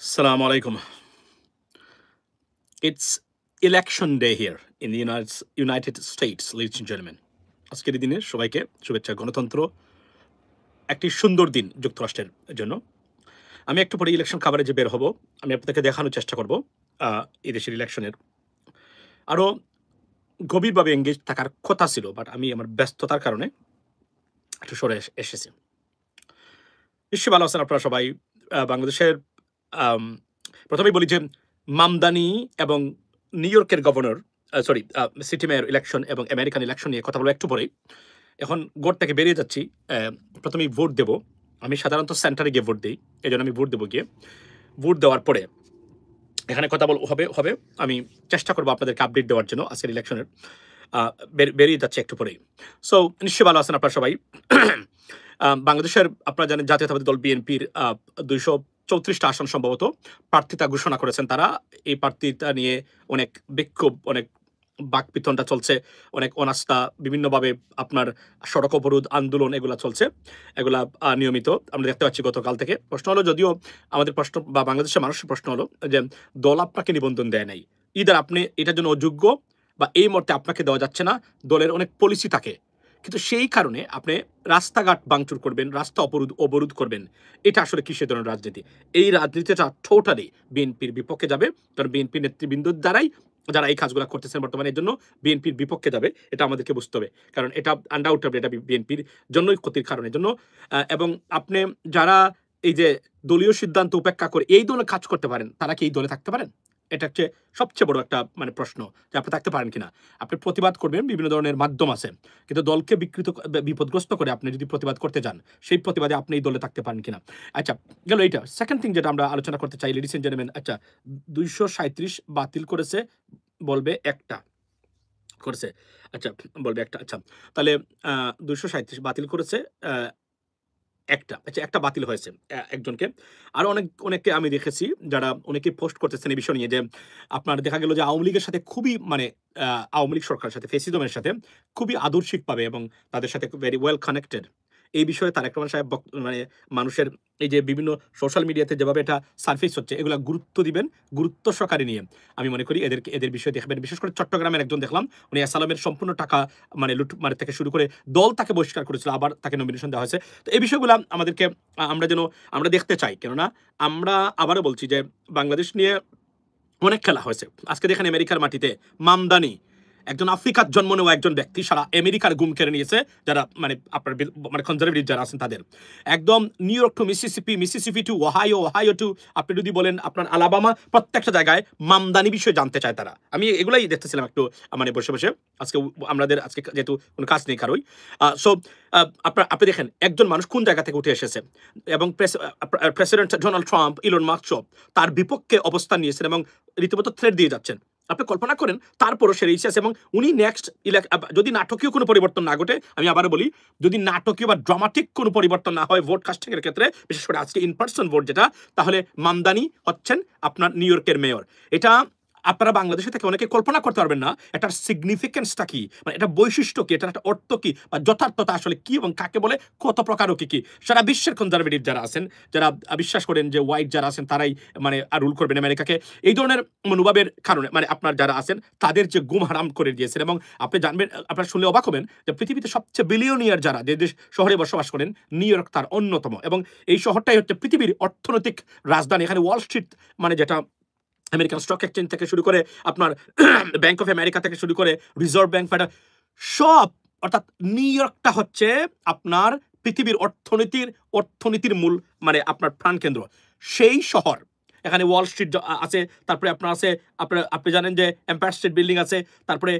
Assalamu alaikum. It's election day here in the United States, ladies and gentlemen. আজকের দিনে সবাইকে শুভেচ্ছা। গণতন্ত্র একটি সুন্দর দিন যুক্তরাষ্ট্রের জন্য। আমি একটু পরে ইলেকশন কভারেজে বের হব। আমি আপনাদেরকে দেখানোর চেষ্টা করব এই দেশের ইলেকশনের আরো গভীরভাবে এঙ্গেজ থাকার কথা ছিল, বাট আমি আমার ব্যস্ততার কারণে একটু সরে এসেছি। নিশ্চয়ই ভালো আছেন আপনারা সবাই। বাংলাদেশের প্রথমেই বলি যে মামদানি এবং নিউ ইয়র্কের গভর্নর সিটি মেয়র ইলেকশন এবং আমেরিকান ইলেকশন নিয়ে কথা বলবো একটু পরেই। এখন ভোট থেকে বেরিয়ে যাচ্ছি। প্রথমেই ভোট দেব। আমি সাধারণত সেন্টারে গিয়ে ভোট দিই, এই জন্য আমি ভোট দেবো গিয়ে। ভোট দেওয়ার পরে এখানে কথা হবে। আমি চেষ্টা করবো আপনাদেরকে আপডেট দেওয়ার জন্য আজকের ইলেকশনের। বেরিয়ে যাচ্ছে একটু পরেই। সো নিশ্চয়ই ভালো আছেন আপনারা সবাই। বাংলাদেশের আপনারা জানেন জাতীয়তাবাদী দল বিএনপির 234টা আসন সম্ভবত প্রার্থিতা ঘোষণা করেছেন তারা। এই প্রার্থিতা নিয়ে অনেক বিক্ষোভ, অনেক বাকবিতণ্ডা চলছে, অনেক অনাস্থা, বিভিন্নভাবে আপনার সড়ক অবরোধ আন্দোলন এগুলা চলছে। এগুলা নিয়মিত আমরা দেখতে পাচ্ছি গতকাল থেকে। প্রশ্ন হলো, যদিও আমাদের প্রশ্ন বা বাংলাদেশের মানুষের প্রশ্ন হলো যে দল আপনাকে নিবন্ধন দেয় নাই, ইদার আপনি এটার জন্য অযোগ্য বা এই মুহূর্তে আপনাকে দেওয়া যাচ্ছে না। দলের অনেক পলিসি থাকে, কিন্তু সেই কারণে আপনি রাস্তাঘাট ভাঙচুর করবেন, রাস্তা অবরোধ করবেন। এটা আসলে কিসের ধরনের রাজনীতি? এই রাজনীতিটা টোটালি বিএনপির বিপক্ষে যাবে। কারণ বিএনপি নেতৃবৃন্দর দ্বারাই যারা এই কাজগুলো করতেছেন বর্তমানে, এর জন্য বিএনপির বিপক্ষে যাবে, এটা আমাদেরকে বুঝতে হবে। কারণ এটা আনডাউটেবলি এটা বিএনপির জন্যই ক্ষতির কারণের জন্য। এবং আপনি যারা এই যে দলীয় সিদ্ধান্ত উপেক্ষা করে এই দলে কাজ করতে পারেন, তারা কি এই দলে থাকতে পারেন? এটা হচ্ছে সবচেয়ে বড় একটা প্রশ্ন, যে আপনি থাকতে পারেন কিনা। আপনি প্রতিবাদ করবেন, বিভিন্ন ধরনের মাধ্যম আছে, কিন্তু দলকে বিপদগ্রস্ত করে আপনি যদি প্রতিবাদ করতে যান, সেই প্রতিবাদে আপনি এই দলে থাকতে পারেন কিনা। আচ্ছা, গেল এইটা। সেকেন্ড থিং যেটা আমরা আলোচনা করতে চাই, লেডিস এন্ড জেন্টলম্যান, আচ্ছা 237 বাতিল করেছে বলবে একটা করেছে, আচ্ছা বলবে একটা, আচ্ছা তাহলে 237 বাতিল করেছে একটা, আচ্ছা একটা বাতিল হয়েছে একজনকে। আরো অনেককে আমি দেখেছি যারা অনেকে পোস্ট করতেছেন এই বিষয় নিয়ে, যে আপনার দেখা গেল যে আওয়ামী লীগের সাথে খুবই আওয়ামী লীগ সরকারের সাথে, ফেসিজমের সাথে খুবই আদর্শিকভাবে এবং তাদের সাথে ভেরি ওয়েল কানেক্টেড। এই বিষয়ে তারেক রহমান সাহেব মানুষের এই যে বিভিন্ন সোশ্যাল মিডিয়াতে যেভাবে এটা সার্ফেস হচ্ছে, এগুলা গুরুত্ব দিবেন, গুরুত্ব সহকারে নিয়ে আমি মনে করি এদের বিষয়ে দেখবেন। বিশেষ করে চট্টগ্রামের একজন দেখলাম, উনি আসালামের সম্পূর্ণ টাকা লুট থেকে শুরু করে দল তাকে বহিষ্কার করেছিল, আবার তাকে নমিনেশন দেওয়া হয়েছে। তো এই বিষয়গুলো আমাদেরকে আমরা দেখতে চাই, কেননা আমরা আবারও বলছি যে বাংলাদেশ নিয়ে অনেক খেলা হয়েছে। আজকে দেখেন আমেরিকার মাটিতে মামদানি, একজন আফ্রিকার জন্ম নেওয়া একজন ব্যক্তি, সারা আমেরিকার গুম কেড়ে নিয়েছে, যারা আপনার কনজারভেটিভ যারা আছেন তাদের। একদম New York to Mississippi to Ohio to আপনি যদি বলেন আপনার আলাবামা, প্রত্যেকটা জায়গায় মামদানি বিষয়ে জানতে চায় তারা। আমি এগুলাই দেখতেছিলাম একটু বসে বসে আজকে। আজকে যেহেতু কোনো কাজ নেই কারোই, সো আপনি দেখেন একজন মানুষ কোন জায়গা থেকে উঠে এসেছে, এবং president Donald Trump, Elon Musk তার বিপক্ষে অবস্থান নিয়েছেন এবং রীতিমতো থ্রেট দিয়ে যাচ্ছেন। আপনি কল্পনা করেন, তারপরও সে রেসে আছে, এবং উনি নেক্সট যদি নাটকীয় কোনো পরিবর্তন না ঘটে, আমি আবারও বলি, যদি নাটকীয় বা ড্রামাটিক কোনো পরিবর্তন না হয় ভোট কাস্টিং এর ক্ষেত্রে, বিশেষ করে আজকে ইন পার্সন ভোট যেটা, তাহলে মামদানি হচ্ছেন আপনার নিউ ইয়র্কের মেয়র। এটা আপনারা বাংলাদেশে থেকে অনেকে কল্পনা করতে পারবেন না এটার সিগনিফিকেন্সটা কি, এটা বৈশিষ্ট্য কি, এটার একটা অর্থ কি, বা যথার্থতা আসলে কি এবং কাকে বলে, কত প্রকার ও কি। সারা বিশ্বের কনজারভেটিভ যারা আছেন, যারা বিশ্বাস করেন যে হোয়াইট যারা আছেন তারাই রুল করবেন আমেরিকাকে, এই ধরনের মনোভাবের কারণে আপনার যারা আছেন তাদের যে গুম হারাম করে দিয়েছেন। এবং আপনি জানবেন, আপনারা শুনলে অবাক হবেন, যে পৃথিবীতে সবচেয়ে বিলিয়নিয়ার যারা যে দেশ শহরে বসবাস করেন, নিউ ইয়র্ক তার অন্যতম। এবং এই শহরটাই হচ্ছে পৃথিবীর অর্থনৈতিক রাজধানী। এখানে ওয়াল স্ট্রিট যেটা আমেরিকান স্টক এক্সচেঞ্জ থেকে শুরু করে আপনার ব্যাংক অফ আমেরিকা থেকে শুরু করে রিজার্ভ ব্যাংক, সব, অর্থাৎ নিউ ইয়র্কটা হচ্ছে আপনার পৃথিবীর অর্থনীতির মূল আপনার প্রাণকেন্দ্র, সেই শহর। এখানে ওয়াল স্ট্রিট আছে, তারপরে আপনার আছে আপনি জানেন যে এম্পায়ার স্টেট বিল্ডিং আছে, তারপরে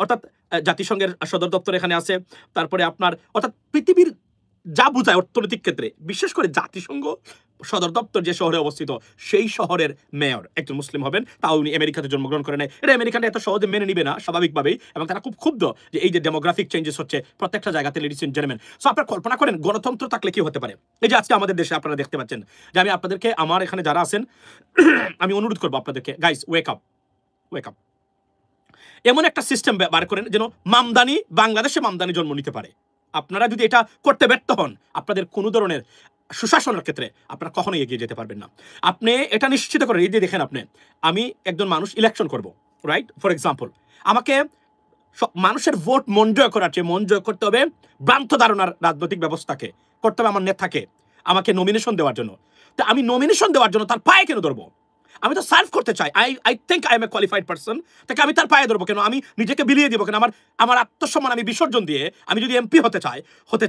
অর্থাৎ জাতিসংঘের সদর দপ্তর এখানে আছে, তারপরে আপনার অর্থাৎ পৃথিবীর যা বোঝায় অর্থনৈতিক ক্ষেত্রে, বিশেষ করে জাতিসংঘ সদর দপ্তর যে শহরে অবস্থিত, সেই শহরের মেয়র একজন মুসলিম হবেন, তাও উনি আমেরিকাতে জন্মগ্রহণ করে নেয়। এটা আমেরিকানরা এত সহজে মেনে নিবে না স্বাভাবিকভাবেই, এবং তারা খুব ক্ষুব্ধ যে এই যে ডেমোগ্রাফিক চেঞ্জেস হচ্ছে প্রত্যেকটা জায়গাতে, লেডিস এন্ড জেন্টলম্যান। সো আপনারা কল্পনা করেন গণতন্ত্র থাকলে কি হতে পারে। এই যে আজকে আমাদের দেশে আপনারা দেখতে পাচ্ছেন, যে আমি আপনাদেরকে, আমার এখানে যারা আছেন, আমি অনুরোধ করবো আপনাদেরকে, গাইস ওয়েক আপ। এমন একটা সিস্টেম বার করেন যেন বাংলাদেশে মামদানি জন্ম নিতে পারে। আপনারা যদি এটা করতে ব্যর্থ হন, আপনাদের কোনো ধরনের সুশাসনের ক্ষেত্রে আপনারা কখনোই এগিয়ে যেতে পারবেন না। আপনি এটা নিশ্চিত করেন, এই যে দেখেন আপনি, আমি একজন মানুষ ইলেকশন করব, রাইট? ফর এক্সাম্পল, আমাকে মানুষের ভোট মন জয় করার চেয়ে মন জয় করতে হবে ভ্রান্ত ধারণার রাজনৈতিক ব্যবস্থাকে, করতে হবে আমার নেতাকে আমাকে নমিনেশন দেওয়ার জন্য। তো আমি নমিনেশন দেওয়ার জন্য তার পায়ে কেন ধরবো? আমি তো সার্ভ করতে চাই, I think I M A qualified person, তাকে আমি তার পায়ে ধরবো কেন? আমি নিজেকে বিলিয়ে দিব কেন? আমার আত্মসম্মান আমি বিসর্জন দিয়ে আমি যদি এমপি হতে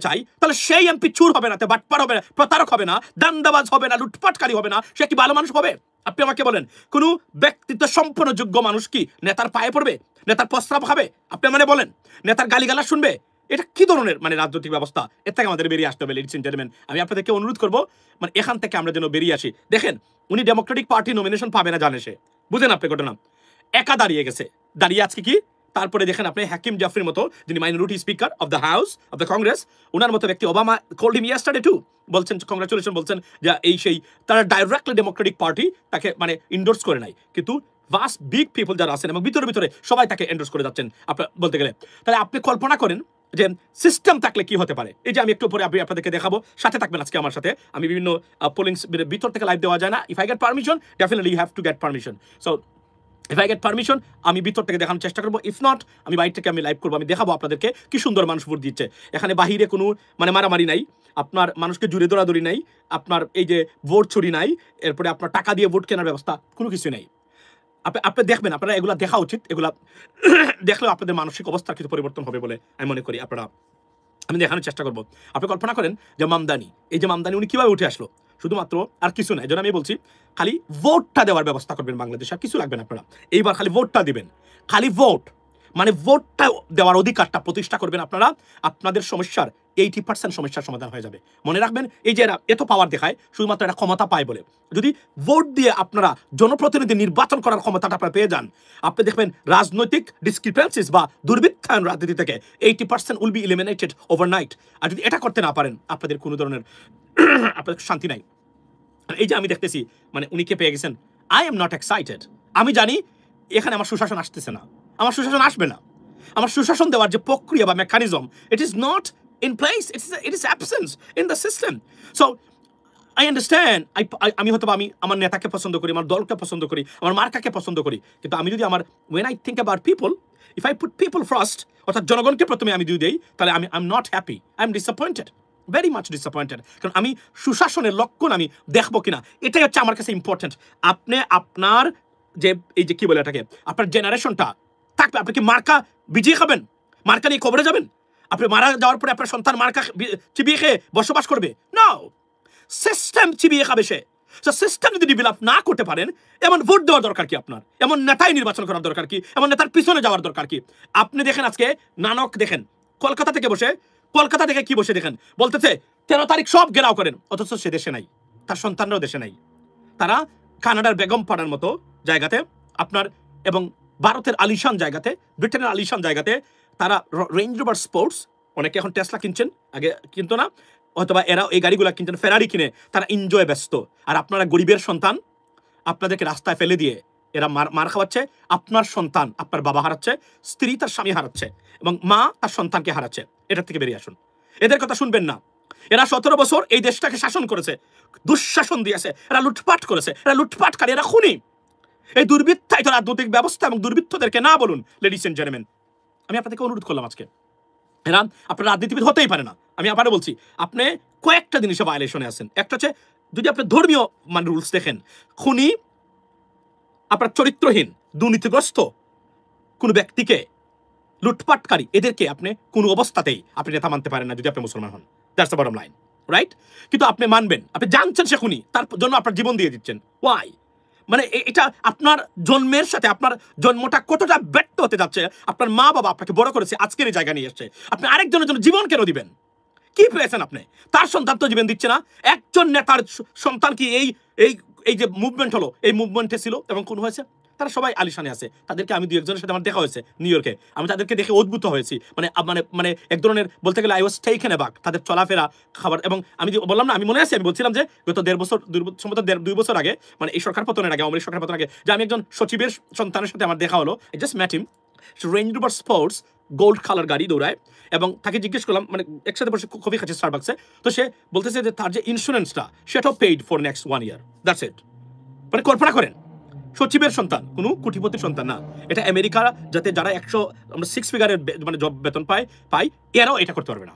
চাই, তাহলে সেই এমপি চুর হবে না, বাটপার হবে না, প্রতারক হবে না, দান্দাবাজ হবে না, লুটপাটকারী হবে না, সে কি ভালো মানুষ হবে? আপনি আমাকে বলেন, কোনো ব্যক্তিত্ব সম্পন্ন যোগ্য মানুষ কি নেতার পায়ে পড়বে, নেতার প্রস্তাব খাবে? আপনি মানে বলেন, নেতার গালিগালাজ শুনবে? এটা কি ধরনের মানে রাজনৈতিক ব্যবস্থা? এর থেকে আমাদের বেরিয়ে আসতে হবে, লেডিস এন্ড জেন্টলম্যান। আমি আপনাদেরকে অনুরোধ করবো, মানে এখান থেকে আমরা যেন বেরিয়ে আসি। দেখেন, উনি ডেমোক্রেটিক পার্টি নমিনেশন পাবে না, জানে সে, বুঝেন আপনি ঘটনা, একা দাঁড়িয়ে গেছে, দাঁড়িয়ে আজকে কি, তারপরে দেখেন আপনি হাকিম জাফরির মতো, যিনি minority speaker of the House of the Congress, ওনার মতো ব্যক্তি, Obama called him yesterday too, বলছেন কংগ্রাচুলেশন, বলছেন যে এই সেই, তারা ডাইরেক্টলি ডেমোক্রেটিক পার্টি তাকে মানে ইন্ডোর্স করে নাই, কিন্তু ভাস্ট বিগ পিপল যারা আছেন এবং ভিতরে সবাই তাকে এন্ডোর্স করে যাচ্ছেন আপনার বলতে গেলে। তাহলে আপনি কল্পনা করেন যে সিস্টেম থাকলে কি হতে পারে। এই যে আমি একটু পরে আপনাদেরকে দেখাবো, সাথে থাকবেন আজকে আমার সাথে। আমি বিভিন্ন পোলিং ভিতর থেকে লাইভ দেওয়া যায় না, if I get permission definitely you have to get permission. So if I get permission আমি ভিতর থেকে দেখানোর চেষ্টা করবো, ইফ নট আমি বাইরে থেকে আমি লাইভ করবো, আমি দেখাবো আপনাদেরকে কি সুন্দর মানুষ ভোট দিচ্ছে। এখানে বাহিরে কোনো মানে মারামারি নাই, আপনার মানুষকে জুড়ে দৌড়াদৌড়ি নাই, আপনার এই যে ভোট চুরি নাই, এরপরে আপনার টাকা দিয়ে ভোট কেনার ব্যবস্থা কোনো কিছু নাই। আপনি দেখবেন, আপনারা এগুলা দেখা উচিত, এগুলা দেখলেও আপনাদের মানসিক অবস্থার কিছু পরিবর্তন হবে বলে আমি মনে করি। আপনারা, আমি দেখানোর চেষ্টা করবো। আপনি কল্পনা করেন যে মামদানি, এই যে মামদানি, উনি কিভাবে উঠে আসলো? শুধুমাত্র, আর কিছু নাই, যেন আমি বলছি খালি ভোটটা দেওয়ার ব্যবস্থা করবেন বাংলাদেশে, আর কিছু লাগবে না। আপনারা এইবার খালি ভোটটা দিবেন, খালি ভোট, মানে ভোটটা দেওয়ার অধিকারটা প্রতিষ্ঠা করবেন আপনারা, আপনাদের সমস্যার 80% সমস্যার সমাধান হয়ে যাবে। মনে রাখবেন, এই যে এরা এত পাওয়ার দেখায় শুধুমাত্র এরা ক্ষমতা পায় বলে, যদি ভোট দিয়ে আপনারা জনপ্রতিনিধি নির্বাচন করার ক্ষমতাটা আপনারা পেয়ে যান, আপনি দেখবেন রাজনৈতিক ডিসক্রিপেন্সিস বা দুর্বৃত্তায়ন রাজনীতি থেকে 80% উইল বি এলিমিনেটেড ওভারনাইট। আর যদি এটা করতে না পারেন, আপনাদের কোনো ধরনের আপনাদের শান্তি নাই। এই যে আমি দেখতেছি, মানে উনি কে পেয়ে গেছেন, আই এম নট এক্সাইটেড। আমি জানি এখানে আমার সুশাসন আসতেছে না, আমার সুশাসন আসবে না, আমার সুশাসন দেওয়ার যে প্রক্রিয়া বা mechanism, it is not in place, it is absence in the system. So I understand, আমি হয়তো আমি আমার নেতাকে পছন্দ করি, আমার দলকে পছন্দ করি, আমার মার্কাকে পছন্দ করি, কিন্তু আমি যদি আমার when I think about people, if I put people first, অর্থাৎ জনগণকে প্রথমে আমি যদি দেই, তাহলে I am not happy, I am disappointed, very much disappointed. কারণ আমি সুশাসনের লক্ষণ আমি দেখবো কিনা, এটাই হচ্ছে আমার কাছে ইম্পর্টেন্ট। আপনি আপনার যে এই যে কি বলে এটাকে, আপনার জেনারেশনটা থাকবে, আপনি কি মার্কা বিজিয়ে খাবেন, মার্কা নিয়ে কবরে যাবেন? আপনি মারা যাওয়ার পরে আপনার সন্তান মার্কা চিবিয়ে খেয়ে বসবাস করবে? না, সিস্টেম চিবিয়ে খাবে সে। সিস্টেম যদি ডেভেলপ না করতে পারেন, এমন ভোট দেওয়ার দরকার কি আপনার? এমন নেতাই নির্বাচন করার দরকার কি? এমন নেতার পিছনে যাওয়ার দরকার কি? আপনি দেখেন আজকে নানক, দেখেন কলকাতা থেকে কি বসে দেখেন, বলতেছে 13 তারিখ সব ঘেরাও করেন, অথচ সে দেশে নাই, তার সন্তানরাও দেশে নাই। তারা কানাডার বেগম পাড়ার মতো জায়গাতে আপনার, এবং ভারতের আলিশান জায়গাতে, ব্রিটেনের আলিশান জায়গাতে তারা রেঞ্জ রোভার স্পোর্টস, অনেকে এখন টেসলা কিনছেন, আগে কিনতো না, অথবা এরা এই গাড়িগুলো কিনছেন, ফেরারি কিনে তারা এনজয় ব্যস্ত। আর আপনারা গরিবের সন্তান, আপনাদেরকে রাস্তায় ফেলে দিয়ে এরা মার খাওয়াচ্ছে। আপনার সন্তান আপনার বাবা হারাচ্ছে, স্ত্রী তার স্বামী হারাচ্ছে, এবং মা তার সন্তানকে হারাচ্ছে। এটার থেকে বেরিয়ে আসুন, এদের কথা শুনবেন না। এরা 17 বছর এই দেশটাকে শাসন করেছে, দুঃশাসন দিয়েছে, এরা লুটপাট করেছে, এরা লুটপাটকারী, এরা খুনি। এই দুর্বৃত্তায়িত রাজনৈতিক ব্যবস্থা এবং দুর্বৃত্তদেরকে না বলুন, লেডিস এন্ড জেন্টলম্যান। আমি আপনাদেরকে অনুরোধ করলাম আজকে, এরা আপনার রাজনীতিবিদ হতেই পারে না। আমি আবারও বলছি, আপনি কয়েকটা জিনিসে ভায়োলেশনে আছেন। একটা হচ্ছে, যদি আপনি ধর্মীয় মানে রুলস দেখেন, খুনি, আপনার চরিত্রহীন, দুর্নীতিগ্রস্ত কোনো ব্যক্তিকে, লুটপাটকারী, এদেরকে আপনি কোনো অবস্থাতেই আপনি নেতা মানতে পারেন না যদি আপনি মুসলমান হন। That's the bottom line, right? কিন্তু আপনি মানবেন, আপনি জানছেন সে খুনি, তার জন্য আপনার জীবন দিয়ে দিচ্ছেন। ওয়াই? মানে এটা আপনার জন্মের সাথে আপনার জন্মটা কতটা ব্যর্থ হতে যাচ্ছে। আপনার মা বাবা আপনাকে বড় করেছে, আজকের এই জায়গা নিয়ে এসছে, আপনি আরেকজনের জন্য জীবন কেন দিবেন? কি পেয়েছেন আপনি? তার সন্তান তো জীবন দিচ্ছে না। একজন নেতার সন্তান কি এই এই এই যে মুভমেন্ট হলো, এই মুভমেন্টে ছিল এবং কোন হয়েছে, তারা সবাই আলিশানে আছে। তাদেরকে আমি 2-1 জনের সাথে আমার দেখা হয়েছে নিউ ইয়র্কে, আমি তাদেরকে দেখে অদ্ভুত হয়েছি। মানে মানে মানে এক ধরনের বলতে গেলে আই ওয়াজ টেকেন অ্যাবাক, তাদের চলাফেরা, খাবার। এবং আমি যে বললাম না, আমি মনে আছে, আমি বলছিলাম যে গত 2 বছর আগে, মানে এই সরকার পতনের আগে, আওয়ামী লীগ সরকার পতনের আগে, যে আমি একজন সচিবের সন্তানের সাথে আমার দেখা হলো, I just mat him, range rover sports gold colour গাড়ি দৌড়ায়, এবং তাকে জিজ্ঞেস করলাম, মানে একসাথে বসে কফি খাচ্ছে স্টারবাক্সে, তো সে বলতেছে যে তার যে ইন্স্যুরেন্সটা সেটাও paid for next 1 year, that's it. মানে কল্পনা করেন, সচিবের সন্তান, কোনো কোটিপতির সন্তান না, এটা আমেরিকা, যাতে যারা 6 ফিগারের মানে জব বেতন পায় এরাও এটা করতে পারবে না।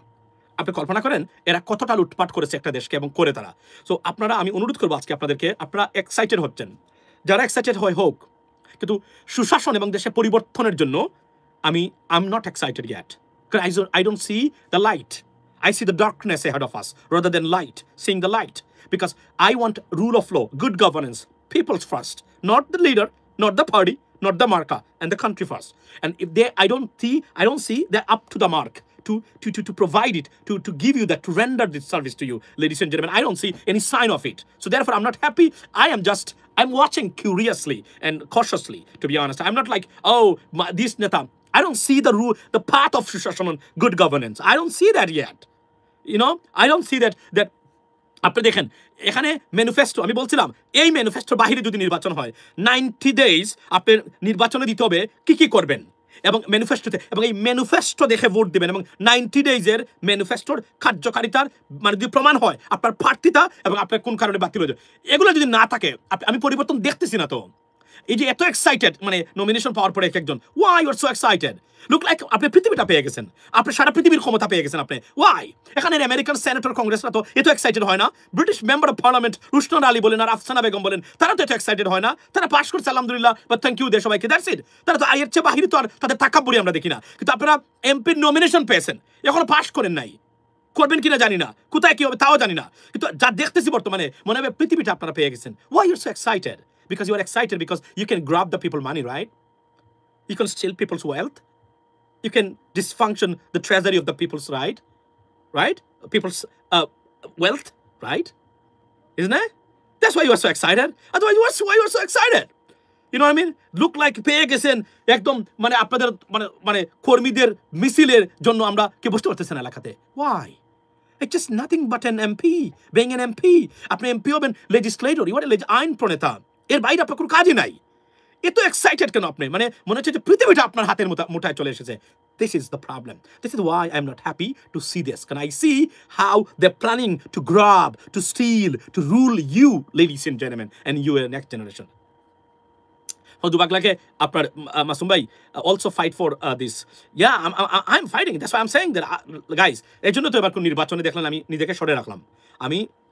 আপনি কল্পনা করেন এরা কতটা লুটপাট করেছে একটা দেশকে, এবং করে তারা। সো আপনারা, আমি অনুরোধ করবো আজকে আপনাদেরকে, আপনারা এক্সাইটেড হচ্ছেন, যারা এক্সাইটেড হয় হোক, কিন্তু সুশাসন এবং দেশে পরিবর্তনের জন্য I am not excited yet, কারণ I don't see the light. I see the darkness ahead of us rather than seeing the light, because I want rule of law, good governance, people's first, not the leader, not the party, not the marka, and the country first. And if I don't see they're up to the mark to provide it, to give you that, to render this service to you, ladies and gentlemen. I don't see any sign of it. So therefore, I'm not happy. I'm watching curiously and cautiously, to be honest. I'm not like, oh, this neta. I don't see the path of Sushasana, good governance. I don't see that yet. I don't see that আপনি দেখেন এখানে manifesto, আমি বলছিলাম এই ম্যানিফেস্টোর বাইরে যদি নির্বাচন হয়, 90 days আপনি নির্বাচনে দিতে হবে কি করবেন, এবং ম্যানিফেস্টোতে, এবং এই ম্যানিফেস্টো দেখে ভোট দিবেন, এবং 90 days-এর ম্যানিফেস্টোর কার্যকারিতার মানে যদি প্রমাণ হয় আপনার প্রার্থিতা এবং আপনার কোন কারণে বাতিল হয়ে যায়, এগুলো যদি না থাকে, আমি পরিবর্তন দেখতেছি না। তো এই যে এত এক্সাইটেড, মানে নমিনেশন পাওয়ার পরে একজন, why you are so excited, look like আপনি পৃথিবীটা পেয়ে গেছেন, আপনি সারা পৃথিবীর ক্ষমতা পেয়ে গেছেন আপনি, ওয়াই? এখানে আমেরিকান সেনেটর কংগ্রেসরা তো এত এক্সাইটেড হয় না, British member of parliament Rushanara Ali বলেন আর আফসানা বেগম বলেন, তারা তো এত এক্সাইটেড হয় না, তারা পাশ করছে আলহামদুলিল্লাহ, বা থ্যাংক ইউ দে সবাইকে, দ্যাটস ইট। তারা তো এর চেয়ে বাহিরে তো আর তাদের তাকাব্বুরি আমরা দেখি না। কিন্তু আপনারা এমপির নমিনেশন পেয়েছেন, এখনো পাশ করেন নাই, করবেন কিনা জানি না, কোথায় কি হবে তাও জানি না, কিন্তু যা দেখতেছি বর্তমানে মনে হবে পৃথিবীটা আপনারা পেয়ে গেছেন। Why you are so excited? Because you are excited because you can grab the people money, right? You can steal people's wealth. You can dysfunction the treasury of the people's right? People's wealth, right? Isn't it? That's why you are so excited. Otherwise, why you are so excited? You know what I mean? Look like পেয়ে গেছেন একদম, মানে আপনাদের মানে কর্মীদের মিছিলের জন্য আমরা কি বুঝতে পারতেছেন এলাকাতে। Why? It's just nothing but an MP. Being an MP, আপনি এমপি হবেন, লেজিসলেটর, ইউ আর আইন প্রণেতা, এর বাইরে আপনার কোনো কাজই নাই। এত এক্সাইটেড কেন আপনি? মানে মনে হচ্ছে যে পৃথিবীটা আপনার হাতের মুঠায় চলে এসেছে। This is the problem. This is why I'm not happy to see this. Can I see how they're planning to grab, to steal, to rule you, ladies and gentlemen, and you are the next generation. Dubaglake, আপনার মাসুম ভাই, also fight for this. Yeah, I'm fighting. That's why I'm saying that, guys. এই জন্য তো এবার কোন নির্বাচনে দেখলেন আমি নিজেকে সরে রাখলাম।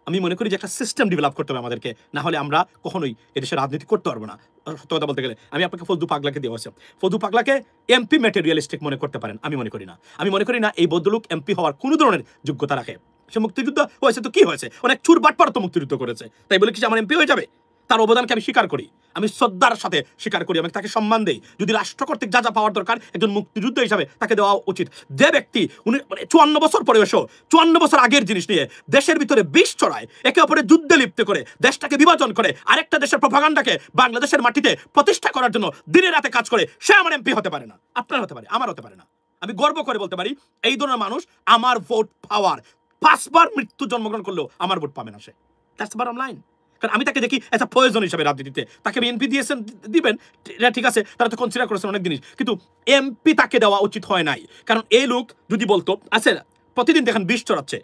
আমি মনে করি যে একটা সিস্টেম ডেভেলপ করতে হবে আমাদেরকে, না হলে আমরা কখনোই এদেশে রাজনীতি করতে পারবো না। সত্য কথা বলতে গেলে আমি আপনাকে ফজলু পাগলাকে দেওয়া আছে, ফজলু পাগলাকে এমপি ম্যাটেরিয়ালিস্টিক মনে করতে পারেন, আমি মনে করি না এই ভদ্রলোক এমপি হওয়ার কোনো ধরনের যোগ্যতা রাখে। সে মুক্তিযুদ্ধ হয়েছে তো কি হয়েছে, অনেক চুর বাটপার তো মুক্তিযুদ্ধ করেছে, তাই বলে কি আমার এমপি হয়ে যাবে? তার অবদানকে আমি স্বীকার করি, আমি শ্রদ্ধার সাথে স্বীকার করি, আমি তাকে সম্মান দেই। যদি রাষ্ট্র কর্তৃক যা পাওয়ার দরকার একজন মুক্তিযুদ্ধ হিসাবে তাকে দেওয়া উচিত। যে ব্যক্তি উনি 54 বছর পরে এসো 54 বছর আগের জিনিস নিয়ে দেশের ভিতরে বিষ ছড়ায়, একে অপরের যুদ্ধে লিপ্ত করে, দেশটাকে বিভাজন করে, আরেকটা দেশের প্রপাগান্ডাকে বাংলাদেশের মাটিতে প্রতিষ্ঠা করার জন্য দিনে রাতে কাজ করে, সে আমার এমপি হতে পারে না, আপনার হতে পারে, আমার হতে পারে না। আমি গর্ব করে বলতে পারি এই ধরনের মানুষ আমার ভোট পাওয়ার 5 বার মৃত্যু জন্মগ্রহণ করলেও আমার ভোট পাবে না সে। That's the bottom line. কারণ আমি তাকে দেখি একটা প্রয়োজন হিসাবে রাজনীতিতে, তাকে এমপি দিয়েছেন, দিবেন, এটা ঠিক আছে, তারা তো কনসিডার করেছেন অনেক জিনিস, কিন্তু এমপি তাকে দেওয়া উচিত হয় নাই। কারণ এই লোক যদি বলতো, আচ্ছা প্রতিদিন দেখেন বিষ চড়াচ্ছে,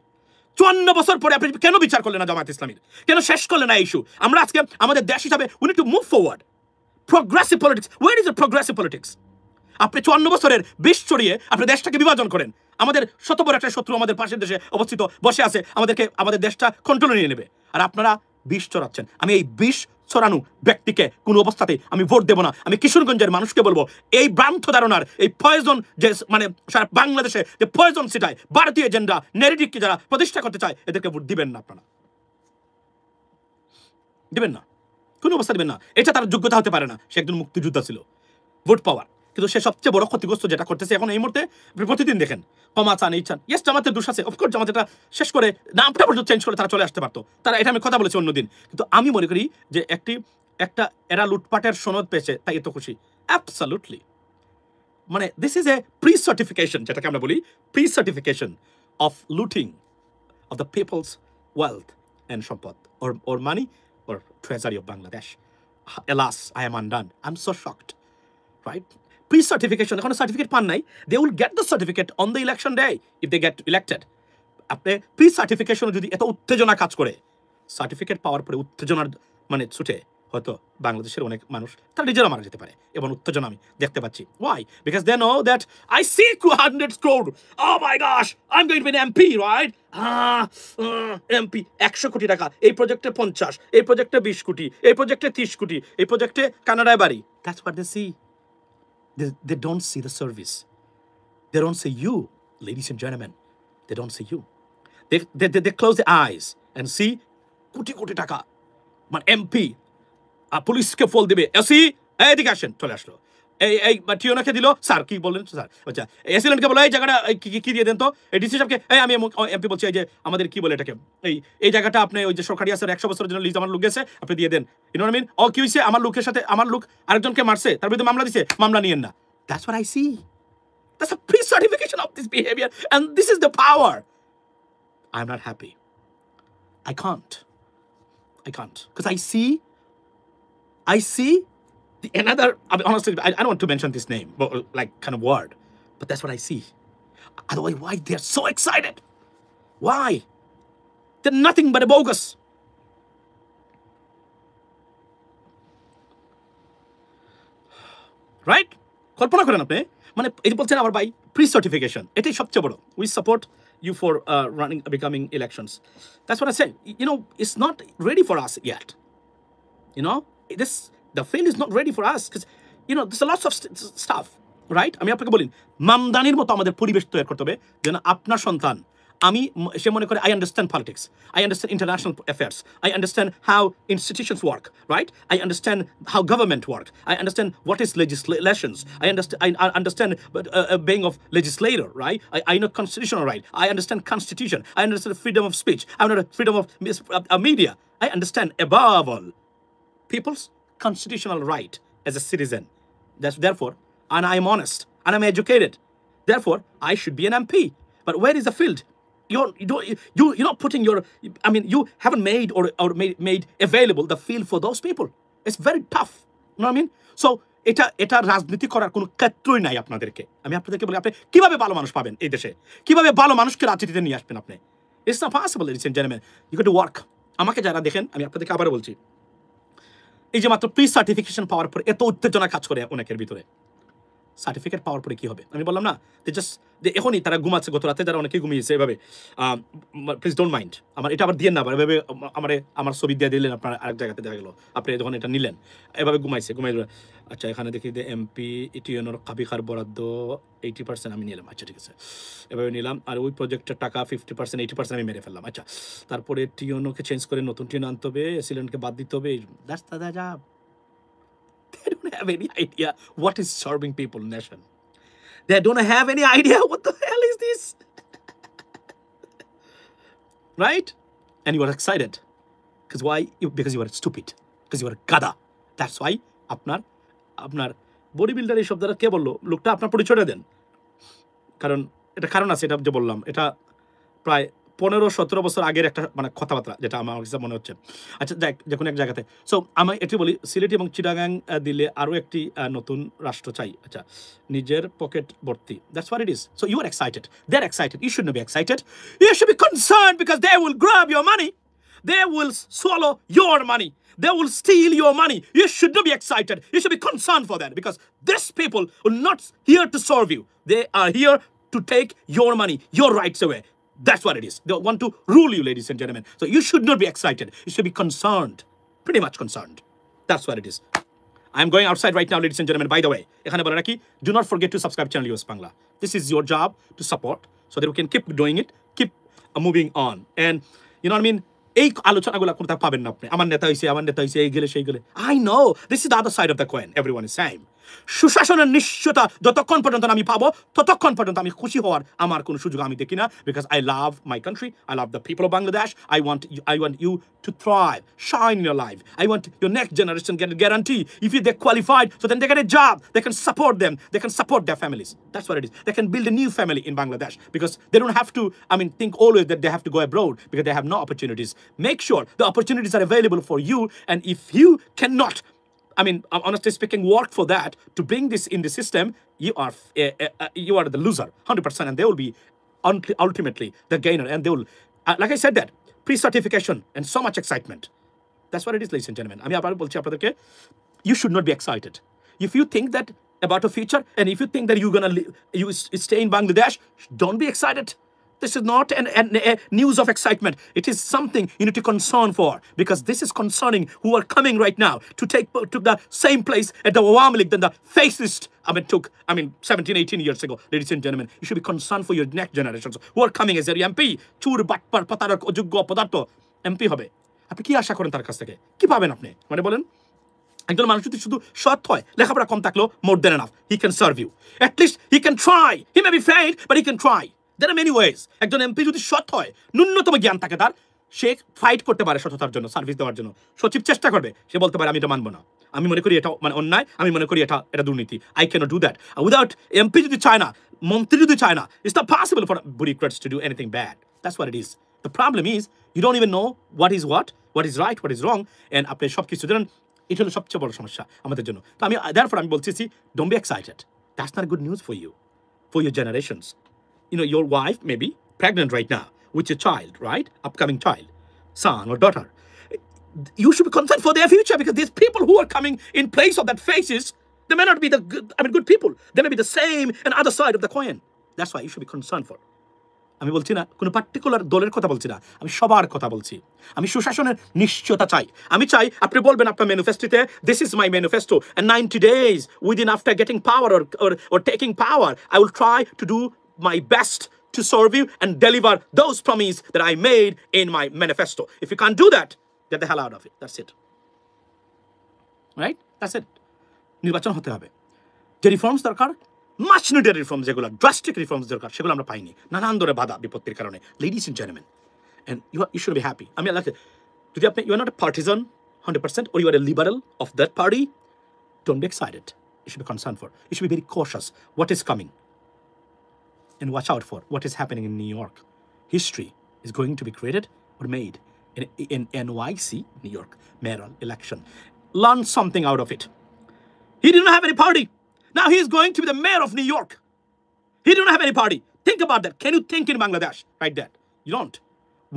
54 বছর পরে আপনি কেন বিচার করলেন না জামায়াত ইসলামীর, কেন শেষ করলেন না ইস্যু? আমরা আজকে আমাদের দেশ হিসাবে we need to move forward. Progressive politics, where is the progressive politics? আপনি 54 বছরের বিষ ছড়িয়ে আপনি দেশটাকে বিভাজন করেন, আমাদের শত বড় একটা শত্রু আমাদের পাশের দেশে অবস্থিত বসে আছে, আমাদের দেশটা কন্ট্রোলে নিয়ে নেবে, আর আপনারা বিষ ছড়াচ্ছেন। আমি এই বিষ ছড়ানো ব্যক্তিকে কোনো অবস্থাতেই আমি ভোট দেব না। আমি কিশোরগঞ্জের মানুষকে বলবো, এই ভ্রান্ত ধারণার, এই পয়জন যে মানে সারা বাংলাদেশে যে পয়জন সিটায় ভারতীয় এজেন্ডা নেরেটিভকে যারা প্রতিষ্ঠা করতে চায়, এদেরকে ভোট দিবেন না, আপনারা দিবেন না, কোনো অবস্থা দিবেন না। এটা তার যোগ্যতা হতে পারে না, সে একজন মুক্তিযোদ্ধা ছিল, ভোট পাওয়ার, কিন্তু সে সবচেয়ে বড় ক্ষতিগ্রস্ত যেটা করতেছে এখন এই মুহূর্তে। প্রতিদিন দেখেন ক্ষমা চান, এই চান, ইয়েস জামাতের দোষ আছে, অফকোর্স জামাত এটা শেষ করে নামটা পর্যন্ত চেঞ্জ করে তারা চলে আসতে পারতো, তারা এটা আমি কথা বলেছি অন্যদিন। কিন্তু আমি মনে করি যে একটা এরা লুটপাটের সনদ পেয়েছে তাই এত খুশি, অ্যাবসলিউটলি। মানে this is a pre certification, যেটাকে আমরা বলি pre certification of looting of the people's wealth and সম্পদ, or money or treasury of Bangladesh. Alas, I am undone. I'm so shocked, right? pre-certification, এখনো সার্টিফিকেট পান নাই, they will get the certificate on the election day if they get elected. আপনি pre-certification যদি এত উত্তেজনা কাজ করে, সার্টিফিকেট পাওয়ার পরে উত্তেজনার মানে ছুটে হয়তো বাংলাদেশের অনেক মানুষ তারা নিজেরা মারা যেতে পারে, এবং উত্তেজনা আমি দেখতে পাচ্ছি। Why? Because they know that I see 200 crore. Oh my gosh, I'm going to be an MP, right? MP 100 কোটি টাকা, এই প্রজেক্টে 50, এই প্রজেক্টে 20 কোটি, এই প্রজেক্টে 30 কোটি, এই প্রজেক্টে কানাডায় বাড়ি। That's what they see. They don't see the service. They don't see you, ladies and gentlemen. They don't see you. They close their eyes and see crore crore টাকা, মানে এমপি পুলিশকে ফল দিবে, এসি এদিকে আসেন, চলে আসলো, এই টিওনাকে দিল, স্যার কি বললেন স্যার, আচ্ছা এসিলেন্টকে বলো এই জায়গাটা কি দিয়ে দেন তো, এই ডিসি সাহেবকে, আমি এমপি বলছি, এই যে আমাদের কি বলে এটাকে, এই জায়গাটা আপনি ওই যে সরকারি আছে 100 বছরের জন্য লিজ আমার লোক গেছে, আপনি দিয়ে দেন, you know what I mean. কি হইছে, আমার লোকের সাথে আমার লোক আরেকজনকে মারছে, তার বিরুদ্ধে মামলা দিছে, মামলা নিয়েন না। That's what I see. That's a pre-certification of this behavior, and this is the power. I'm not happy. I can't, because I see another. I mean, honestly, I don't want to mention this name, but like kind of word, but that's what I see. Otherwise, why they're so excited? Why? They're nothing but a bogus. Right? কল্পনা করেন আপনি, মানে এই বলছেন আমার ভাই pre-certification, এটাই সবচেয়ে বড়। We support you for becoming elections. That's what I say. You know, it's not ready for us yet. You know, the field is not ready for us, because you know there's a lots of stuff, right? আমি আপনাকে বলি, মামদানির মতো আমাদের পরিবেশ তৈরি করতে হবে যেন আপনার সন্তান, আমি সে মনে করে I understand politics, I understand international affairs, I understand how institutions work, right? I understand how government work, I understand what is legislations, I understand being of legislator, right? I know constitutional right, I understand constitution, I understand freedom of speech, I know freedom of media, I understand above all people's constitutional right as a citizen. That's therefore, and I'm honest and I'm educated, therefore I should be an MP. But where is the field? You're not putting your, I mean, you haven't made or made available the field for those people. It's very tough. You know what I mean? So এটা রাজনীতি করার কোনো ক্ষেত্রই নাই আপনাদেরকে। আমি আপনাদেরকে বলি, আপনি কিভাবে ভালো মানুষ পাবেন এই দেশে, কিভাবে ভালো মানুষকে রাজনীতিতে নিয়ে আসবেন আপনি? It's not possible, ladies and gentlemen. You got to work. আমাকে যারা দেখেন, আমি আপনাদেরকে আবার বলছি, এই যে মাত্র প্রি-সার্টিফিকেশন পাওয়ার পরে এত উত্তেজনা কাজ করে অনেকের ভিতরে, সার্টিফিকেট পাওয়ার পরে কি হবে? আমি বললাম না, এখনই তারা ঘুমাচ্ছে, গত রাতে যারা অনেকেই ঘুমিয়েছে এভাবে, প্লিজ ডোন্ট মাইন্ড, আমার এটা আবার দিয়ে না, আবার এভাবে আমার ছবি দিয়ে দিলেন, আপনার আরেক জায়গাতে দেখা গেলো, আপনি যখন এটা নিলেন এভাবে ঘুমাই। আচ্ছা, এখানে দেখি যে এমপি টিওনোর কাবিখার বরাদ্দ 80% আমি নিলাম, আচ্ছা ঠিক আছে, এভাবে নিলাম, আর ওই প্রজেক্টের টাকা 50%, 80% আমি মেরে ফেললাম। আচ্ছা, তারপরে টিওনোকে চেঞ্জ করে নতুন টিওনো আনতে হবে, এসিলেন্টকে বাদ দিতে হবে, that's the job. They don't have any idea what is serving people nation. They don't have any idea what the hell is this. Right? And you are excited. Because why? Because you are stupid. Because you are gada. That's why আপনার body builder এই শব্দটা কে বললো? লোকটা আপনার পরিচয়টা দেন। কারণ এটা কারণ আছে, এটা যে বললাম, এটা প্রায় 15-17 বছর আগের একটা মানে কথাবার্তা, যেটা আমার কাছে মনে হচ্ছে। আচ্ছা, দেখ, যে কোনো এক জায়গাতে, সো আমি এটি বলি, সিলেট এবং চিটাগাং দিলে আরও একটি নতুন রাষ্ট্র চাই। আচ্ছা, নিজের পকেট ভর্তি, that's what it is. So you are excited, they are excited, you should not be excited, you should be concerned, because they will grab your money, they will swallow your money, they will steal your money. You should not be excited, you should be concerned for that, because these people are not here to serve you, they are here to take your money, your rights away. That's what it is. They want to rule you, ladies and gentlemen. So you should not be excited, you should be concerned, pretty much concerned. That's what it is. I'm going outside right now, ladies and gentlemen. By the way, ekhane bole rakhi, do not forget to subscribe channel US Bangla. This is your job to support, so that we can keep doing it, keep moving on. And you know what I mean, এই আলোচনাগুলো কোথাও পাবেন না আপনি, আমার নেতা হইছে, এই গেলে সেই গেলে। I know this is the other side of the coin, everyone is same. সুশাসনের নিশ্চয়তা যতক্ষণ পর্যন্ত আমি পাবো, ততক্ষণ পর্যন্ত আমি খুশি হওয়ার আমার কোনো সুযোগ আমি দেখি না, because I love my country, I love the people of Bangladesh, I want you to thrive, shine in your life. I want your next generation get a guarantee, if they qualified, so then they get a job, they can support them, they can support their families. That's what it is. They can build a new family in Bangladesh, because they don't have to, I mean, think always that they have to go abroad because they have no opportunities. Make sure the opportunities are available for you, and if you cannot I mean, honestly speaking, work for that to bring this in the system, you are the loser, 100%, and they will be ultimately the gainer, and they will, like I said, that pre-certification and so much excitement. That's what it is, ladies and gentlemen. আমি আবার বলছি আপনাদেরকে, you should not be excited. If you think that about a future, and if you think that you're gonna you stay in Bangladesh, don't be excited. This is not a news of excitement. It is something you need to concern for, because this is concerning who are coming right now to take to the same place at the Awami League than the fascist took 17, 18 years ago. Ladies and gentlemen, you should be concerned for your next generations who are coming as a MP. চুর বাটপার প্রতারক অযোগ্য অপদার্থ MP হবে। আপনি কি আশা করেন তার কাছ থেকে? কি পাবেন আপনি? মানে বলেন, একজন মানুষ যদি শুধু সৎ হয়, লেখাপড়া কম থাকলেও more than enough, he can serve you. At least he can try. He may be failed, but he can try. There are many ways. একজন এমপি যদি সৎ হয়, ন্যূনতম জ্ঞান থাকে তার, সে ফাইট করতে পারে সততার জন্য, সার্ভিস দেওয়ার জন্য। সচিব চেষ্টা করবে, সে বলতে পারে আমি এটা মানবো না, আমি মনে করি এটা মানে অন্যায়, আমি মনে করি এটা দুর্নীতি। I cannot do that. Without MP যদি চায় না, মন্ত্রী যদি চায় না, it's not possible for bureaucrats to do anything bad. That's what it is. The problem is you don't even know what is right, what is wrong, and আপনি সব কিছু জানেন। এটা হলো সবচেয়ে বড় সমস্যা আমাদের জন্য। তো therefore আমি বলতেছি, don't be excited. That's not good news for you, for your generations. You know, your wife may be pregnant right now with your child, right? Upcoming child, son or daughter. You should be concerned for their future, because these people who are coming in place of that faces, they may not be the good people. They may be the same on the other side of the coin. That's why you should be concerned for. আমি বলছি না কোনো particular দলের কথা বলছি না, আমি সবার কথা বলছি। আমি সুশাসনের নিশ্চয়তা চাই। আমি চাই আপনি বলবেন আপনার ম্যানিফেস্টোতে, this is my manifesto, and 90 days within after getting power or taking power, I will try to do my best to serve you and deliver those promises that I made in my manifesto. If you can't do that, get the hell out of it. That's it. Right? That's it. নির্বাচন হতে হবে। যে reforms দরকার, much needed reforms, যেগুলো drastic reforms দরকার, সেগুলো আমরা পাইনি নানান ধরনের বাধা বিপত্তির কারণে। Ladies and gentlemen, and you should be happy. আমি like, যদি আপনি you are not a partisan 100% or you are a liberal of that party, don't be excited. You should be concerned for. You should be very cautious what is coming, and watch out for what is happening in New York. History is going to be created or made in NYC, New York mayoral election. Learn something out of it. He didn't have any party. Now he is going to be the mayor of New York. He didn't have any party. Think about that. Can you think in Bangladesh like that? You don't.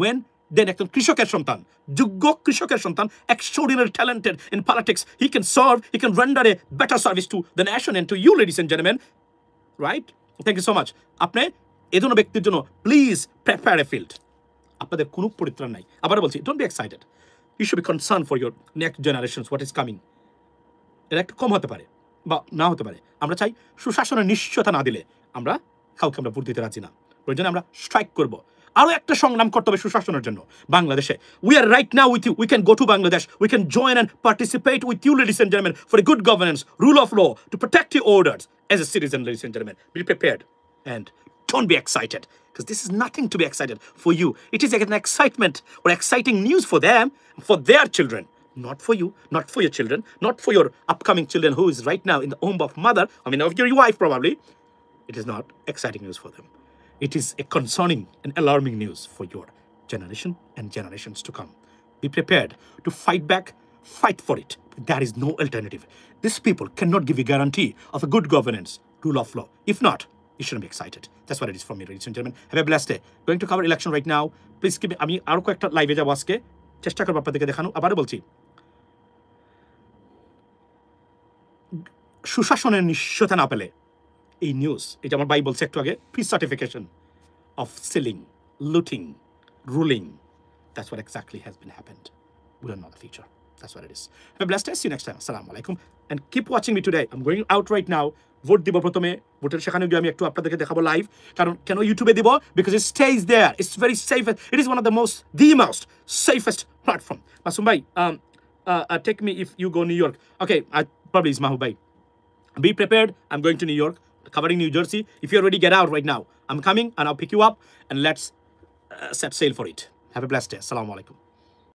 When then একজন কৃষকের সন্তান, যোগ্য কৃষকের সন্তান, extraordinarily talented in politics, he can serve, he can render a better service to the nation and to you, ladies and gentlemen. Right? Thank you so much. আপনি এই ধরনের ব্যক্তির জন্য প্লিজ প্রিপেয়ার এ ফিল্ড। আপনাদের কোনো পরিত্রাণ নাই। আবার বলছি, don't be excited. You should be concern for your next generations, what is coming. এটা একটু কম হতে পারে বা না হতে পারে। আমরা চাই সুশাসনের নিশ্চয়তা না দিলে আমরা কাউকে আমরা ভোট দিতে রাজি না। প্রয়োজনে আমরা স্ট্রাইক করব। আরও একটা সংগ্রাম করতে হবে সুশাসনের জন্য বাংলাদেশে। We are right now with you. We can go to Bangladesh. We can join and participate with you, ladies and gentleman, for a good governance, rule of law, to protect your orders as a citizen, ladies and gentlemen. Be prepared and don't be excited, because this is nothing to be excited for you. It is an excitement or exciting news for them, for their children. Not for you, not for your children, not for your upcoming children who is right now in the womb of mother, of your wife probably. It is not exciting news for them. It is a concerning and alarming news for your generation and generations to come. Be prepared to fight back, fight for it. There is no alternative. These people cannot give a guarantee of a good governance, rule of law. If not, you shouldn't be excited. That's what it is for me, ladies and gentlemen. Have a blessed day. Going to cover election right now. Please keep me. আমি আরো কয়েকটা লাইভে যাব আজকে, চেষ্টা করব আপনাদেরকে দেখানো। আবারও বলছি, সুশাসনের নিশ্চয়তা না পেলে এই নিউজ, এই যে আমার ভাই বলছে একটু আগে, pre certification of stealing, looting, ruling, that's what exactly has been happened. We are not the future. That's what it is. Have a blessed day. See you next time. Assalamu alaikum. And keep watching me today. I'm going out right now. Vote দিব প্রথমে, ভোটের সেখানে গিয়ে আমি একটু আপনাদেরকে দেখাবো live. কারণ কেন ইউটিউবে দিব? Because it stays there, it's very safe, it is one of the most safest platform. Masum ভাই, take me if you go New York. Okay, probably is Mahu bhai. Be prepared. I'm going to New York, covering New Jersey. If you're ready, get out right now. I'm coming and I'll pick you up and let's set sail for it. Have a blessed day. Assalamu alaikum.